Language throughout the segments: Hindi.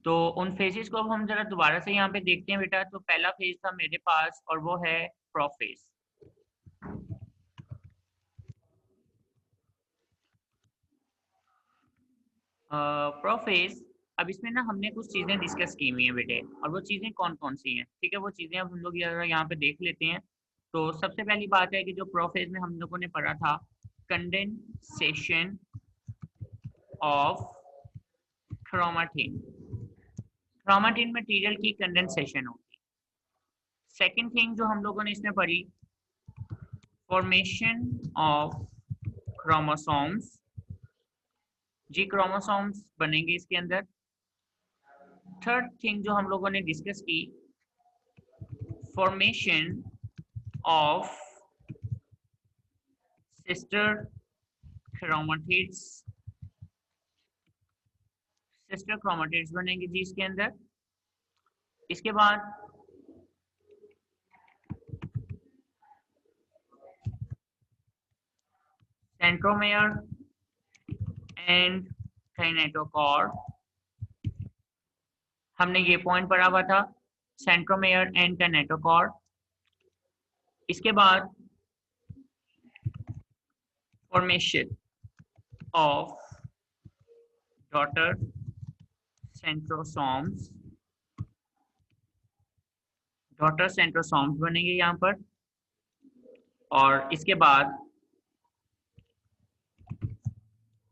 तो उन फेजेस को अब हम जरा दोबारा से यहाँ पे देखते हैं बेटा। तो पहला फेज था मेरे पास और वो है प्रोफेज। प्रोफेज, अब इसमें ना हमने कुछ चीजें डिस्कस की हुई हैं बेटे, और वो चीजें कौन कौन सी हैं, ठीक है। वो चीजें अब हम लोग यहाँ पे देख लेते हैं। तो सबसे पहली बात है कि जो प्रोफेज में हम लोगों ने पढ़ा था, condensation of chromatin. Chromatin material की कंडेंसेशन होगी। सेकंड थिंग जो हम लोगों ने इसमें पढ़ी, फॉर्मेशन ऑफ क्रोमोसोम्स। जी क्रोमोसोम्स बनेंगे इसके अंदर। थर्ड थिंग जो हम लोगों ने डिस्कस की, formation of sister chromatids. Sister chromatids बनेंगे जी इसके अंदर। इसके बाद सेंट्रोमेयर एंड काइनेटोकोर। हमने ये पॉइंट पढ़ा हुआ था, सेंट्रोमेयर एंड काइनेटोकोर। इसके बाद formation of daughter centrosomes. Daughter centrosomes बनेंगे यहाँ पर। और इसके बाद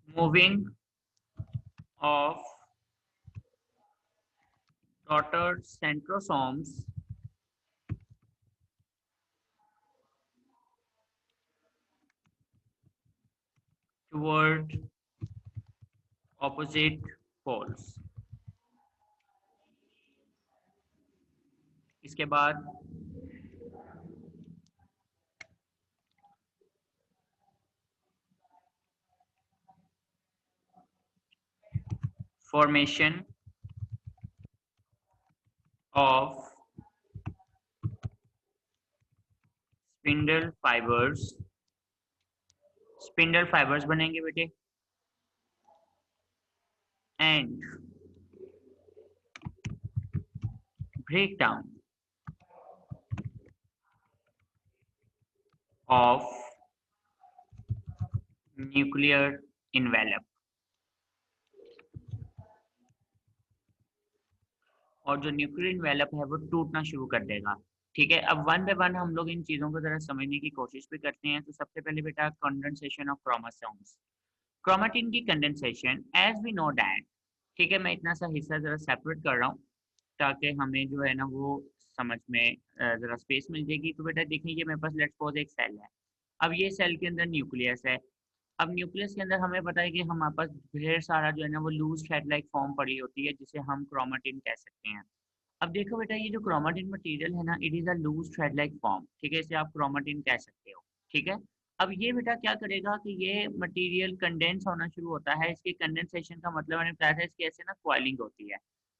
moving of daughter centrosomes toward opposite poles. इसके बाद formation of spindle fibers। Spindle fibres बनेंगे बेटे। And break down of nuclear envelope. और जो न्यूक्लियर इन्वेलप है वो टूटना शुरू कर देगा, ठीक है। अब वन बाय वन हम लोग इन चीजों को जरा समझने की कोशिश भी करते हैं। तो सबसे पहले बेटा कंडेंसेशन ऑफ क्रोमोसोम्स। क्रोमेटिन की condensation as we know that, ठीक है। मैं इतना सा हिस्सा जरा सेपरेट कर रहा हूँ ताकि हमें जो है ना वो समझ में जरा स्पेस मिल जाएगी। तो बेटा देखिए, ये मेरे पास लेट्स सपोज एक सेल है। अब ये सेल के अंदर न्यूक्लियस है। अब न्यूक्लियस के अंदर हमें पता है कि हमारे पास ढेर सारा जो है ना वो लूज थ्रेड लाइक फॉर्म पड़ी होती है, जिसे हम क्रोमेटिन कह सकते हैं। अब देखो बेटा, ये जो क्रोमेटिन मटेरियल है ना, it is a loose thread like form, ठीक है। इसे आप क्रोमेटिन कह सकते हो, ठीक है। अब ये बेटा क्या करेगा कि ये मटेरियल कंडेंस होना शुरू होता है। इसके कंडेंसेशन का मतलब मैंने बताया था, इसकी ऐसे ना कॉइलिंग होती है।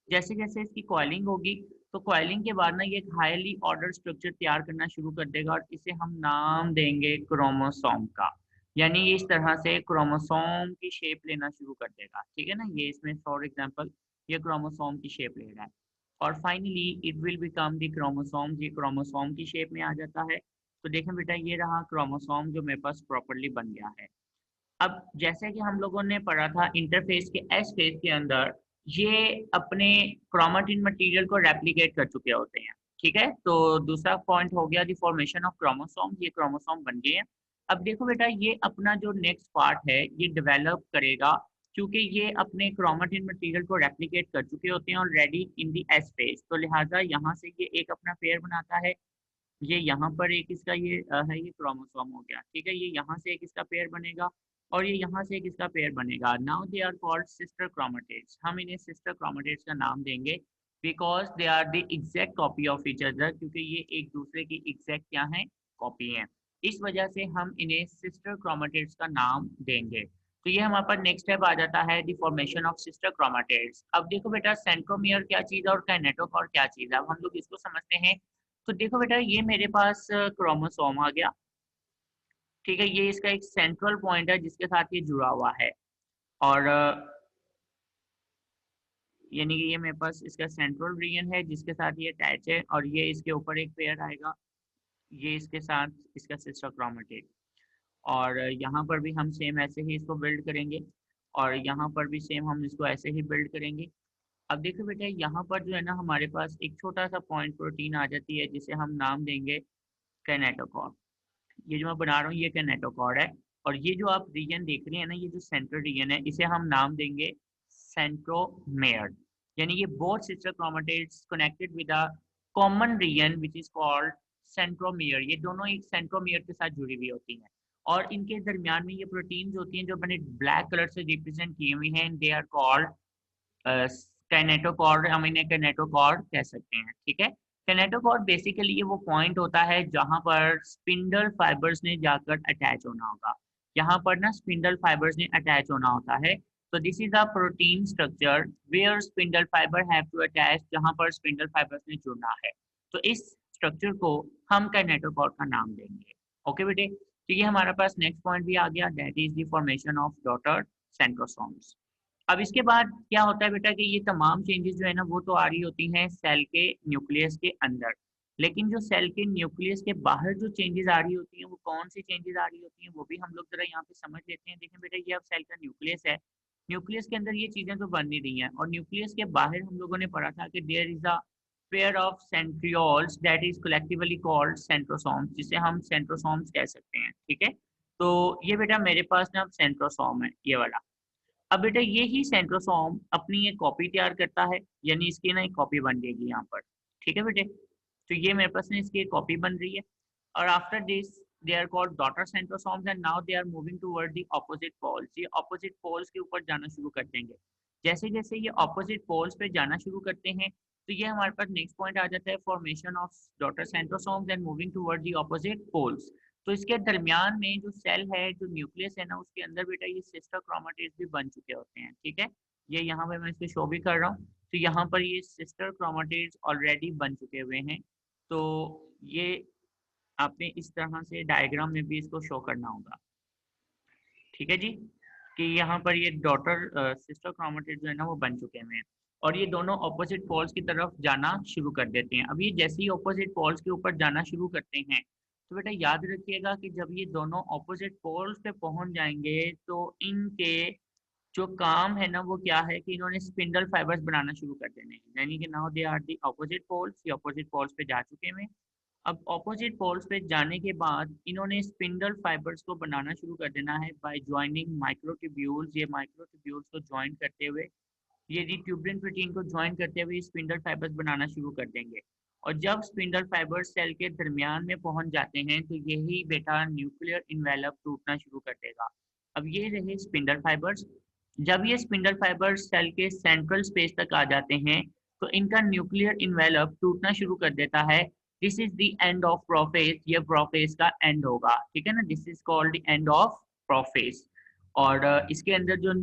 जैसे जैसे इसकी कॉइलिंग होगी, तो कॉइलिंग के बाद ना ये एक हाईली ऑर्डर स्ट्रक्चर तैयार करना शुरू कर देगा, और इसे हम नाम देंगे क्रोमोसोम का। यानी ये इस तरह से क्रोमोसोम की शेप लेना शुरू कर देगा, ठीक है ना। ये इसमें फॉर एग्जांपल ये क्रोमोसोम की शेप ले रहा है। और finally it will become the chromosome. ये क्रोमोसोम की शेप में आ जाता है। तो देखें बेटा, ये रहा क्रोमोसोम जो मेरे पास प्रॉपरली बन गया है। अब जैसे कि हम लोगों ने पढ़ा था इंटरफेस के एस फेज के अंदर, ये अपने क्रोमेटिन मटेरियल को रेप्लिकेट कर चुके होते हैं, ठीक है। तो दूसरा पॉइंट हो गया दी फॉर्मेशन ऑफ क्रोमोसोम। ये क्रोमोसोम बन गए हैं। अब देखो बेटा, ये अपना जो नेक्स्ट पार्ट है ये डेवलप करेगा, क्योंकि ये अपने क्रोमेटिन मटेरियल को रेप्लिकेट कर चुके होते हैं already in the S phase. तो लिहाजा यहाँ से ये एक अपना पेयर बनाता है। ये यहाँ पर एक इसका ये है, ये क्रोमोसोम हो गया, ठीक है। ये यहाँ से एक इसका पेयर बनेगा, और ये यहाँ से एक इसका पेयर बनेगा। Now they are called sister chromatids. हम इन्हें सिस्टर क्रोमेटिड्स का नाम देंगे, because they are the exact copy of each other, क्योंकि ये एक दूसरे की एग्जैक्ट क्या है, कॉपी है। इस वजह से हम इन्हें सिस्टर क्रोमेटिड्स का नाम देंगे। तो ये हमारे पास नेक्स्ट स्टेप आ जाता है the formation of sister chromatids. अब देखो बेटा, सेंट्रोमियर क्या चीज़ है और काइनेटोकोर क्या चीज़ है, अब हम लोग इसको समझते हैं। तो देखो बेटा, ये मेरे पास क्रोमोसोम आ गया, ठीक है। ये इसका एक सेंट्रल पॉइंट है जिसके साथ ये जुड़ा हुआ है। और यानी कि ये मेरे पास इसका सेंट्रल रीजन है जिसके साथ ये अटैच है, और ये इसके ऊपर एक पेयर आएगा, ये इसके साथ इसका सिस्टर क्रोमेटिड। और यहाँ पर भी हम सेम ऐसे ही इसको बिल्ड करेंगे, और यहाँ पर भी सेम हम इसको ऐसे ही बिल्ड करेंगे। अब देखो बेटा, यहाँ पर जो है ना हमारे पास एक छोटा सा पॉइंट प्रोटीन आ जाती है जिसे हम नाम देंगे कैनेटोकॉर। ये जो मैं बना रहा हूँ ये कैनेटोकॉर है, और ये जो आप रीजन देख रहे हैं ना, ये जो सेंट्रल रीजन है इसे हम नाम देंगे सेंट्रोमेयर। यानी ये both sister chromatids connected with a common region which is called centromere. ये दोनों एक सेंट्रोमेयर के साथ जुड़ी हुई होती हैं, और इनके दरमियान में ये प्रोटीन्स होती हैं जो मैंने ब्लैक कलर से रिप्रेजेंट की हुई हैं, दे आर कॉल्ड कैनेटोकॉर्ड। हम इन्हें कैनेटोकॉर्ड कह सकते हैं, ठीक है। कैनेटोकॉर्ड बेसिकली ये वो पॉइंट होता है जहां पर स्पिंडल फाइबर्स ने जाकर अटैच होना होगा। यहाँ पर ना स्पिंडल फाइबर्स ने अटैच होना होता है। तो this is a protein structure where spindle fibre have to attach, जहां पर स्पिंडल फाइबर्स ने जुड़ना है। तो इस स्ट्रक्चर को हम कैनेटोकॉर्ड का नाम देंगे। ओके बेटे, तो ये हमारे पास नेक्स्ट पॉइंट भी आ गया, that is the formation of daughter centrosomes. अब इसके बाद क्या होता है बेटा कि ये तमाम चेंजेस जो है ना वो तो आ रही होती हैं सेल के न्यूक्लियस के अंदर, लेकिन जो सेल के न्यूक्लियस के बाहर जो चेंजेस आ रही होती हैं वो कौन सी चेंजेस आ रही होती हैं वो भी हम लोग जरा यहाँ पे समझ लेते हैं। देखें बेटा, ये अब सेल का न्यूक्लियस है, न्यूक्लियस के अंदर ये चीजें तो बन नहीं रही हैं, और न्यूक्लियस के बाहर हम लोगों ने पढ़ा था कि there is a pair of centrioles that is collectively called centrosomes, जिसे हम सेंट्रोसोम्स कह सकते हैं, ठीक है। तो ये बेटा मेरे पास ना अब सेंट्रोसोम है ये वाला। अब बेटा ये ही सेंट्रोसोम अपनी एक कॉपी तैयार करता है, यानी इसकी ना एक कॉपी बन जाएगी यहाँ पर, ठीक है बेटे। तो ये मेरे पास ना इसकी एक कॉपी बन रही है, और after this they are called daughter centrosomes and now they are moving toward the opposite poles. ये ऑपोजिट पोल्स के ऊपर जाना शुरू कर देंगे। जैसे जैसे ये ऑपोजिट पोल्स पे जाना शुरू करते हैं, तो ये हमारे पास नेक्स्ट पॉइंट आ जाता है formation of daughter centrosomes and moving toward the opposite poles. तो इसके दरमियान में जो सेल है, जो न्यूक्लियस है ना, उसके अंदर बेटा ये सिस्टर क्रोमेटिड्स भी बन चुके होते हैं, ठीक है। ये यहाँ पे मैं इसको शो भी कर रहा हूँ, तो यहाँ पर ये सिस्टर क्रोमेटिड्स ऑलरेडी बन चुके हुए हैं। तो ये आपने इस तरह से डायग्राम में भी इसको शो करना होगा, ठीक है जी, कि यहाँ पर ये डॉटर सिस्टर क्रोमेटिड जो है ना वो बन चुके हैं, और ये दोनों ऑपोजिट पोल्स की तरफ जाना शुरू कर देते हैं। अब ये जैसे ही ऑपोजिट पोल्स के ऊपर जाना शुरू करते हैं, तो बेटा याद रखिएगा कि जब ये दोनों ऑपोजिट पोल्स पे पहुंच जाएंगे तो इनके जो काम है ना वो क्या है कि इन्होंने स्पिंडल फाइबर्स बनाना शुरू कर देने हैं, यानी कि now they are the opposite poles, ये ऑपोजिट पोल्स पे जा चुके हैं। अब ऑपोजिट पोल्स पे जाने के बाद इन्होंने स्पिंडल फाइबर्स को बनाना शुरू कर देना है बाय ज्वाइनिंग माइक्रोट्यूब्यूल्स। ये माइक्रोट्यूब्यूल्स को ज्वाइन करते हुए, ये ट्यूबरिन प्रोटीन को ज्वाइन करते हुए स्पिंडल फाइबर्स बनाना शुरू कर देंगे। और जब स्पिंडल फाइबर्स सेल के दरमियान में पहुंच जाते हैं तो यही बेटा न्यूक्लियर इन्वेलप टूटना शुरू कर देगा। अब ये रहे स्पिंडल फाइबर्स। जब ये स्पिंडल फाइबर्स सेल के सेंट्रल स्पेस तक आ जाते हैं तो इनका न्यूक्लियर इन्वेलप टूटना शुरू कर देता है। This is the end of prophase, ये प्रोफेज का एंड होगा, ठीक है ना। This is called the end of prophase. और इसके अंदर जो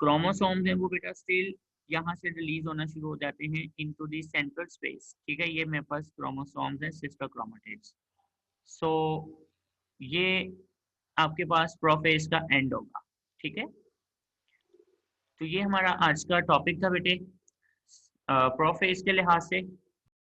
क्रोमोसोम्स हैं वो बेटा स्टिल यहाँ से रिलीज होना शुरू हो जाते हैं इनटू द सेंट्रल स्पेस, ठीक है। ये मेरे पास क्रोमोसोम्स हैं, सिस्टर क्रोमेटिड्स। सो ये आपके पास प्रोफेज का एंड होगा, ठीक है। तो ये हमारा आज का टॉपिक था बेटे प्रोफेज के लिहाज से।